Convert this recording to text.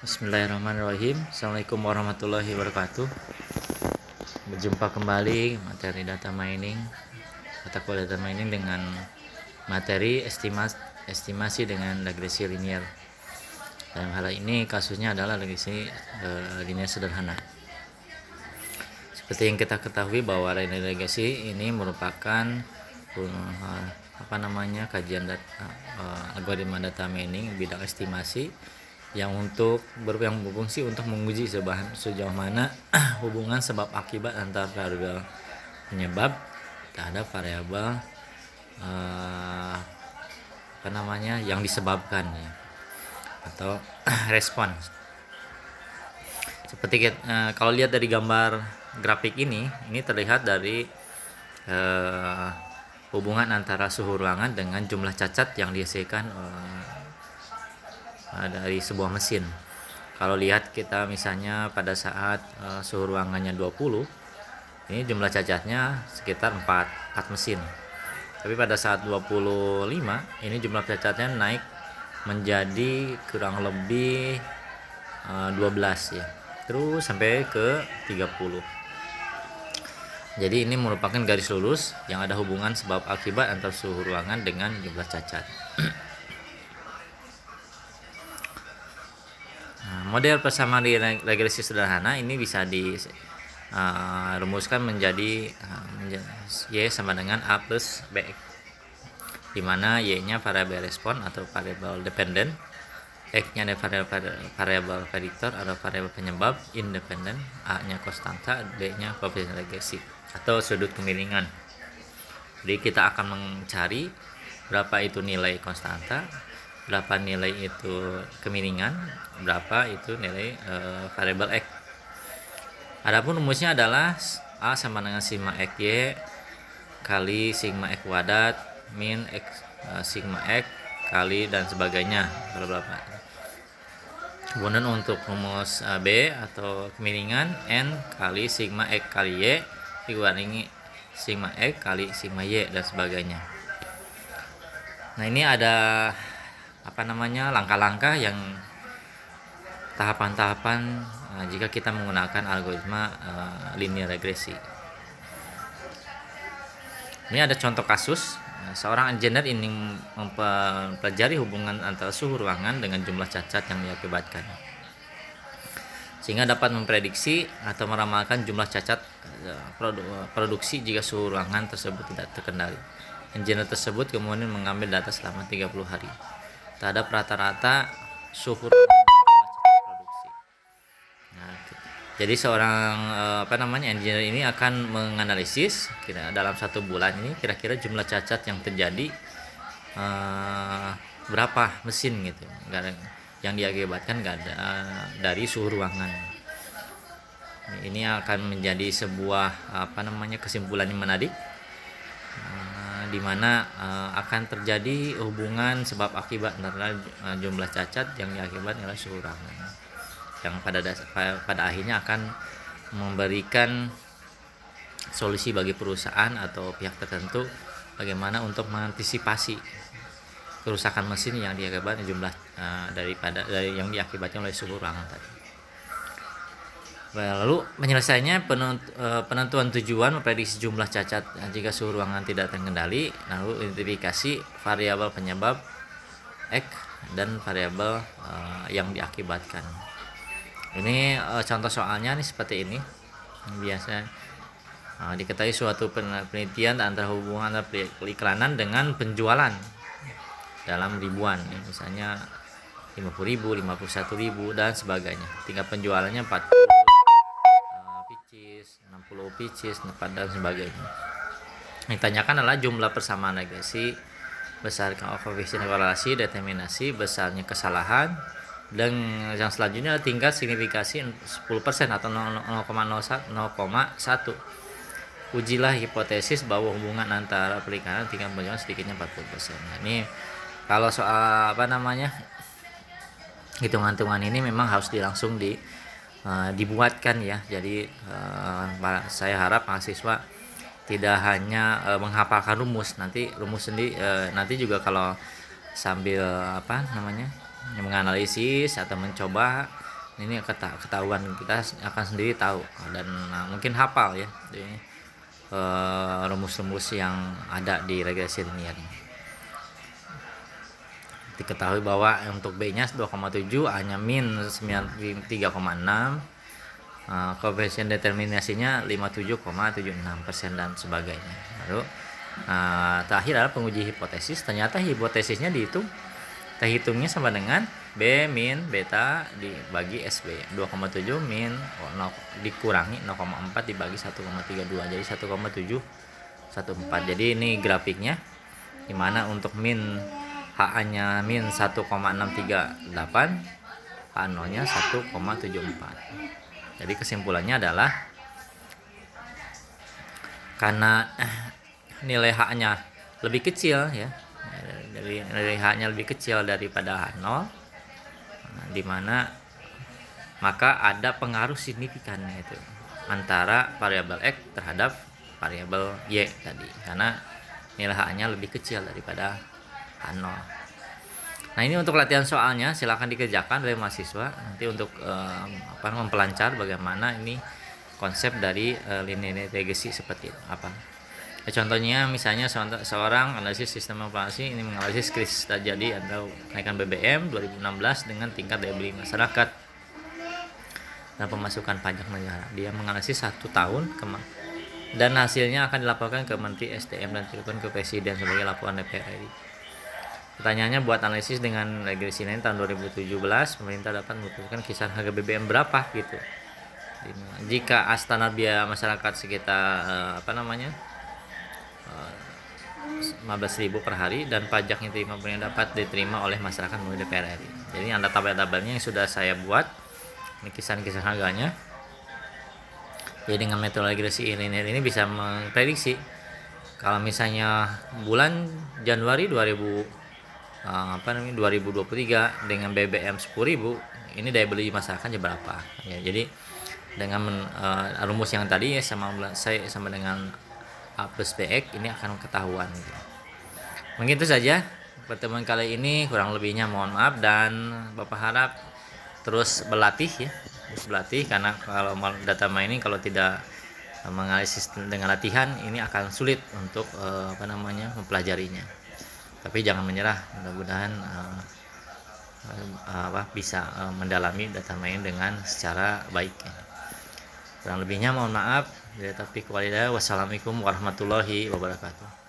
Bismillahirrahmanirrahim. Assalamualaikum warahmatullahi wabarakatuh. Berjumpa kembali materi data mining, mata kuliah data mining dengan materi estimasi dengan regresi linear. Dalam hal ini kasusnya adalah regresi linear sederhana. Seperti yang kita ketahui bahwa regresi ini merupakan kajian data, algoritma data mining bidang estimasi yang berfungsi untuk menguji sejauh mana hubungan sebab akibat antara variabel penyebab terhadap variabel yang disebabkan ya, atau respon. Seperti kalau lihat dari gambar grafik ini terlihat dari hubungan antara suhu ruangan dengan jumlah cacat yang dihasilkan dari sebuah mesin. Kalau lihat kita misalnya pada saat suhu ruangannya 20, ini jumlah cacatnya sekitar 4 mesin. Tapi pada saat 25, ini jumlah cacatnya naik menjadi kurang lebih 12 ya. Terus sampai ke 30. Jadi ini merupakan garis lurus yang ada hubungan sebab akibat antara suhu ruangan dengan jumlah cacat. Model persamaan regresi sederhana ini bisa dirumuskan menjadi Y sama dengan A plus B, di mana Y-nya variabel respon atau variabel dependent, X-nya ada variabel prediktor atau variabel penyebab independen, A-nya konstanta, D-nya koefisien regresi atau sudut kemiringan. Jadi kita akan mencari berapa itu nilai konstanta, berapa nilai itu kemiringan, berapa itu nilai variabel X. Adapun rumusnya adalah A sama dengan sigma XY kali sigma X kuadrat min X, sigma X kali dan sebagainya berapa. Kemudian untuk rumus B atau kemiringan N kali sigma X kali Y dikurangi sigma X kali sigma Y dan sebagainya. Nah, ini ada langkah-langkah yang tahapan-tahapan jika kita menggunakan algoritma linear regresi. Ini ada contoh kasus. Seorang engineer ingin mempelajari hubungan antara suhu ruangan dengan jumlah cacat yang diakibatkan, sehingga dapat memprediksi atau meramalkan jumlah cacat produksi jika suhu ruangan tersebut tidak terkendali. Engineer tersebut kemudian mengambil data selama 30 hari terhadap rata-rata suhu produksi. Nah, jadi seorang engineer ini akan menganalisis dalam 1 bulan ini kira-kira jumlah cacat yang terjadi berapa mesin gitu yang diakibatkan dari suhu ruangan. Ini akan menjadi sebuah kesimpulan yang menarik, di mana akan terjadi hubungan sebab akibat antara jumlah cacat yang diakibatkan oleh suhu ruangan, yang pada akhirnya akan memberikan solusi bagi perusahaan atau pihak tertentu bagaimana untuk mengantisipasi kerusakan mesin yang diakibatkan jumlah dari yang diakibatkan oleh suhu ruangan tadi. Lalu penyelesaiannya penentuan tujuan memprediksi jumlah cacat jika suhu ruangan tidak terkendali, lalu identifikasi variabel penyebab X dan variabel yang diakibatkan. Ini contoh soalnya nih seperti ini. Biasa diketahui suatu penelitian antara hubungan antara periklanan dengan penjualan dalam ribuan, misalnya 50.000, 51.000 dan sebagainya. Tingkat penjualannya 40 pieces, 60 pieces dan sebagainya. Ditanyakan adalah jumlah persamaan regresi, besar koefisien korelasi, determinasi, besarnya kesalahan, dan yang selanjutnya tingkat signifikasi 10% atau 0,1. Ujilah hipotesis bahwa hubungan antara periklanan tingkat penjualan sedikitnya 40%. Nah, ini kalau soal hitungan-hitungan ini memang harus langsung dibuatkan ya. Jadi saya harap mahasiswa tidak hanya menghafalkan rumus, nanti juga kalau sambil menganalisis atau mencoba Ini ketahuan, kita akan sendiri tahu dan mungkin hafal ya rumus-rumus yang ada di regresi linear. Diketahui bahwa untuk B-nya 2,7, A-nya min 3,6, koefisien determinasinya 57,76% dan sebagainya. Lalu terakhir adalah penguji hipotesis. Ternyata hipotesisnya terhitungnya sama dengan B min beta dibagi SB. 2,7 min dikurangi 0,4 dibagi 1,32, jadi 1,714. Jadi ini grafiknya, dimana untuk min HA-nya min 1,638, H0-nya 1,74. Jadi kesimpulannya adalah karena nilai H-nya lebih kecil ya, dari nilai H-nya lebih kecil daripada H0, dimana maka ada pengaruh signifikan itu antara variabel X terhadap variabel Y tadi, karena nilai H-nya lebih kecil daripada H0. Nah, ini untuk latihan soalnya silahkan dikerjakan oleh mahasiswa nanti untuk mempelancar bagaimana ini konsep dari linear regresi seperti apa. Contohnya misalnya seorang analisis sistem informasi ini menganalisis krisis terjadi atau kenaikan BBM 2016 dengan tingkat daya beli masyarakat dan pemasukan pajak negara. Dia menganalisis 1 tahun dan hasilnya akan dilaporkan ke Menteri SDM dan dikirimkan ke Presiden sebagai laporan DPR RI. Pertanyaannya, buat analisis dengan regresi lain tahun 2017, pemerintah dapat memutuskan kisaran harga BBM berapa gitu. Jika standar biaya masyarakat sekitar 15.000 per hari dan pajak yang diterima pemerintah dapat diterima oleh masyarakat melalui DPR RI. Jadi ada tabel-tabelnya yang sudah saya buat, ini kisaran harganya. Jadi dengan metode regresi linear ini bisa memprediksi kalau misalnya bulan Januari 2023 dengan BBM 10.000, ini daya beli masyarakatnya berapa ya. Jadi dengan rumus yang tadi ya sama dengan A plus BX ini akan ketahuan gitu. Mungkin itu saja pertemuan kali ini, kurang lebihnya mohon maaf, dan Bapak harap terus berlatih ya, karena kalau data mining kalau tidak menganalisis dengan latihan ini akan sulit untuk mempelajarinya. Tapi jangan menyerah, mudah-mudahan bisa mendalami data mining dengan secara baik ya. Kurang lebihnya mohon maaf. Wassalamualaikum warahmatullahi wabarakatuh.